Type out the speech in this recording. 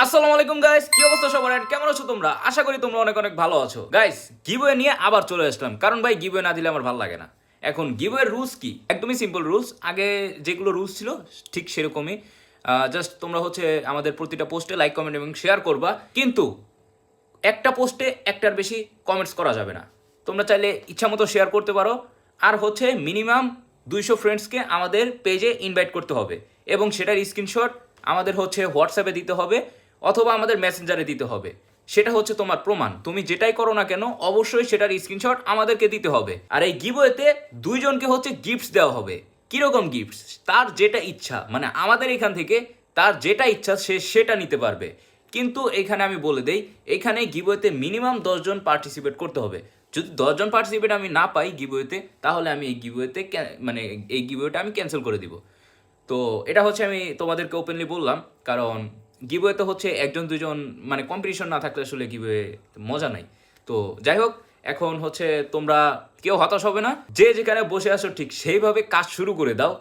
আসসালামু আলাইকুম গাইস, কি অবস্থা সবার? এন্ড কেমন আছো তোমরা? আশা করি তোমরা অনেক অনেক ভালো আছো। গাইস, গিভওয়ে নিয়ে আবার চলে আসলাম, কারণ ভাই গিভওয়ে না দিলে আমার ভালো লাগে না। এখন গিভওয়ের রুলস কি? একদমই সিম্পল রুলস। আগে যেগুলো রুলস ছিল ঠিক সেরকমই। জাস্ট তোমরা হচ্ছে আমাদের প্রতিটা পোস্টে লাইক, কমেন্ট এবং শেয়ার করবা, কিন্তু একটা পোস্টে একটার বেশি কমেন্টস করা যাবে না। তোমরা চাইলে ইচ্ছা মতো শেয়ার করতে পারো। আর হচ্ছে মিনিমাম 200 ফ্রেন্ডসকে আমাদের পেজে ইনভাইট করতে হবে, এবং সেটার স্ক্রিনশট আমাদের হচ্ছে হোয়াটসঅ্যাপে দিতে হবে অথবা আমাদের মেসেঞ্জারে দিতে হবে। সেটা হচ্ছে তোমার প্রমাণ। তুমি যেটাই করো না কেন অবশ্যই সেটার স্ক্রিনশট আমাদেরকে দিতে হবে। আর এই গিভওয়েতে দুইজনকে হচ্ছে গিফটস দেওয়া হবে। কিরকম গিফটস? তার যেটা ইচ্ছা, মানে আমাদের এখান থেকে তার যেটা ইচ্ছা সে সেটা নিতে পারবে। কিন্তু এখানে আমি বলে দেই, এখানে গিভওয়েতে মিনিমাম 10 জন পার্টিসিপেট করতে হবে। যদি 10 জন পার্টিসিপেট আমি না পাই গিভওয়েতে, তাহলে আমি এই গিভওয়েতে মানে এই গিভওয়েটা আমি ক্যান্সেল করে দিব। তো এটা হচ্ছে আমি তোমাদেরকে ওপেনলি বললাম, কারণ গিভওয়েতে হচ্ছে একজন দুজন মানে কম্পিটিশন না থাকলে আসলে গিভওয়ে মজা নাই। তো যাই হোক, এখন হচ্ছে তোমরা কেউ হতাশ হবে না, যে যেখানে বসে আছো ঠিক সেইভাবে কাজ শুরু করে দাও।